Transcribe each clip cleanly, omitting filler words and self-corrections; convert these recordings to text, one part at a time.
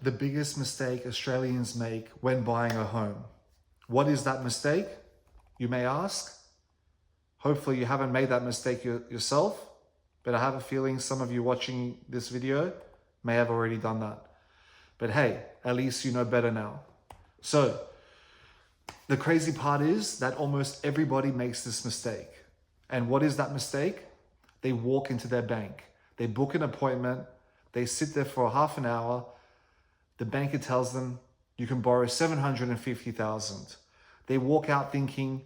the biggest mistake Australians make when buying a home. What is that mistake, you may ask? Hopefully you haven't made that mistake yourself, but I have a feeling some of you watching this video may have already done that. But hey, at least you know better now. So, the crazy part is that almost everybody makes this mistake. And what is that mistake? They walk into their bank. They book an appointment. They sit there for half an hour. The banker tells them, you can borrow $750,000. They walk out thinking,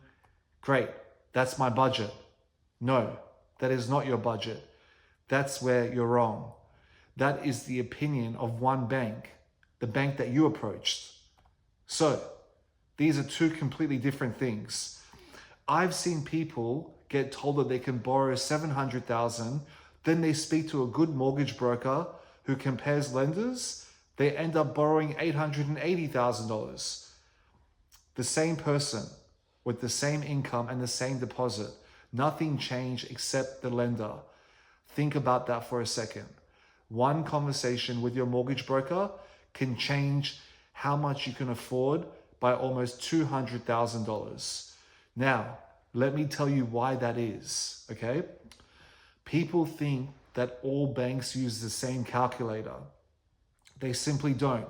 great, that's my budget. No, that is not your budget. That's where you're wrong. That is the opinion of one bank, the bank that you approached. So, these are two completely different things. I've seen people get told that they can borrow $700,000, then they speak to a good mortgage broker who compares lenders, they end up borrowing $880,000. The same person with the same income and the same deposit. Nothing changed except the lender. Think about that for a second. One conversation with your mortgage broker can change how much you can afford by almost $200,000. Now, let me tell you why that is, okay? People think that all banks use the same calculator. They simply don't.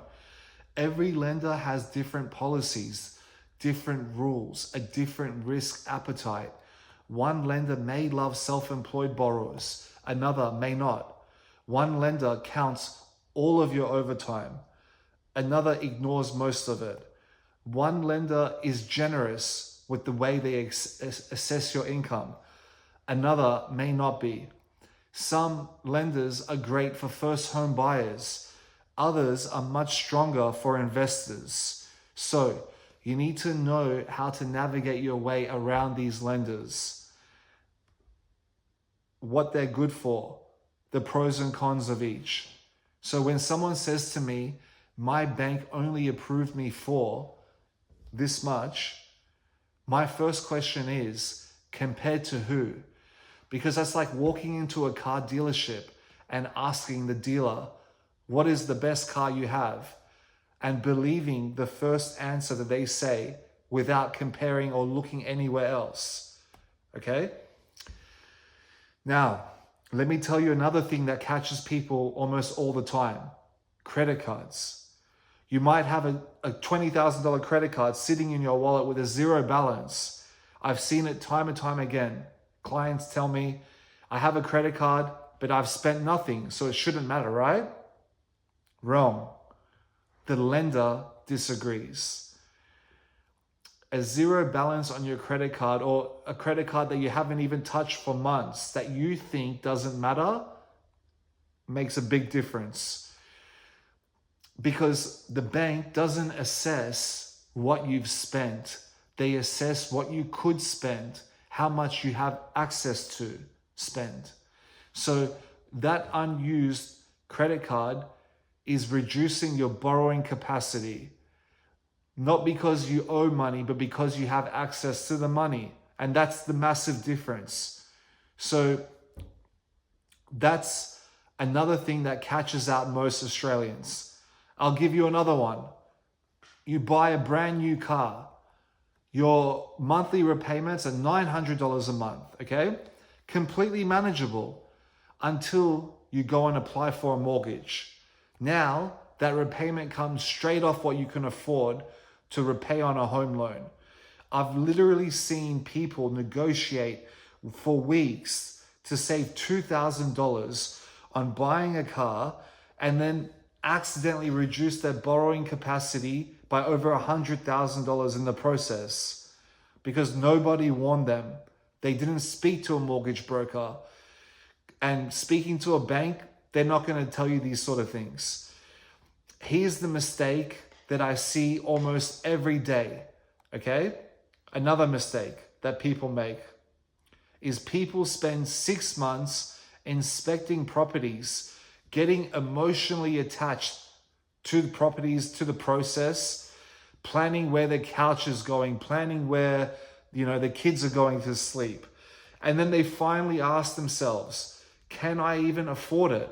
Every lender has different policies, different rules, a different risk appetite. One lender may love self-employed borrowers, another may not. One lender counts all of your overtime, another ignores most of it. One lender is generous with the way they assess your income, another may not be. Some lenders are great for first home buyers, others are much stronger for investors. So, you need to know how to navigate your way around these lenders, what they're good for, the pros and cons of each. So when someone says to me, my bank only approved me for this much, my first question is, compared to who? Because that's like walking into a car dealership and asking the dealer, what is the best car you have? And believing the first answer that they say without comparing or looking anywhere else. Okay? Now, let me tell you another thing that catches people almost all the time. Credit cards. You might have a $20,000 credit card sitting in your wallet with a zero balance. I've seen it time and time again. Clients tell me, I have a credit card, but I've spent nothing, so it shouldn't matter, right? Wrong. The lender disagrees. A zero balance on your credit card, or a credit card that you haven't even touched for months that you think doesn't matter, makes a big difference. Because the bank doesn't assess what you've spent. They assess what you could spend, how much you have access to spend. So that unused credit card is reducing your borrowing capacity. Not because you owe money, but because you have access to the money. And that's the massive difference. So that's another thing that catches out most Australians. I'll give you another one. You buy a brand new car. Your monthly repayments are $900 a month, okay? Completely manageable until you go and apply for a mortgage. Now, that repayment comes straight off what you can afford to repay on a home loan. I've literally seen people negotiate for weeks to save $2,000 on buying a car and then accidentally reduce their borrowing capacity by over $100,000 in the process because nobody warned them. They didn't speak to a mortgage broker. And speaking to a bank, they're not going to tell you these sort of things. Here's the mistake that I see almost every day, okay? Another mistake that people make is people spend 6 months inspecting properties, getting emotionally attached to the properties, to the process, planning where the couch is going, planning where, the kids are going to sleep. And then they finally ask themselves, can I even afford it?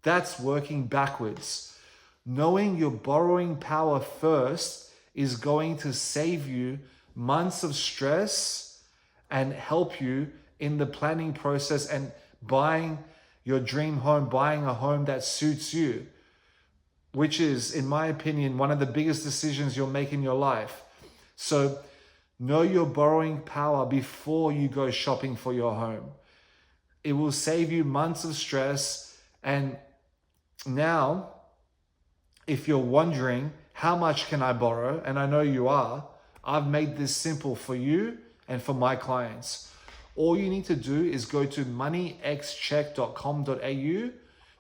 That's working backwards. Knowing your borrowing power first is going to save you months of stress and help you in the planning process and buying your dream home, buying a home that suits you, which is, in my opinion, one of the biggest decisions you'll make in your life. So know your borrowing power before you go shopping for your home. It will save you months of stress. And now, if you're wondering, how much can I borrow? And I know you are. I've made this simple for you and for my clients. All you need to do is go to moneyxcheck.com.au,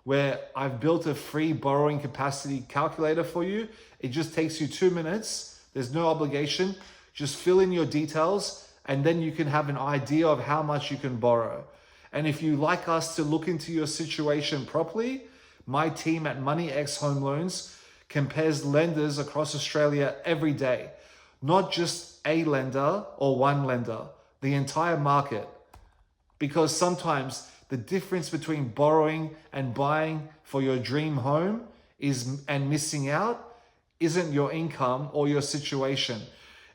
where I've built a free borrowing capacity calculator for you. It just takes you 2 minutes. There's no obligation. Just fill in your details, and then you can have an idea of how much you can borrow. And if you like us to look into your situation properly, my team at MoneyX Home Loans compares lenders across Australia every day. Not just a lender or one lender, the entire market. Because sometimes the difference between borrowing and buying for your dream home and missing out isn't your income or your situation.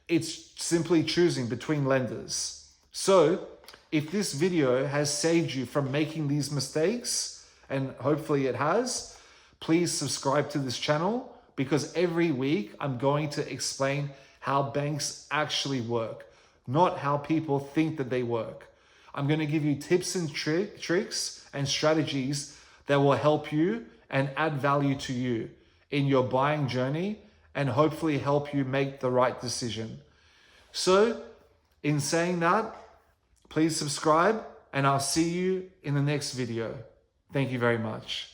It's simply choosing between lenders. So if this video has saved you from making these mistakes, and hopefully it has, please subscribe to this channel, because every week I'm going to explain how banks actually work, not how people think that they work. I'm going to give you tips and tricks and strategies that will help you and add value to you in your buying journey, and hopefully help you make the right decision. So, in saying that, please subscribe, and I'll see you in the next video. Thank you very much.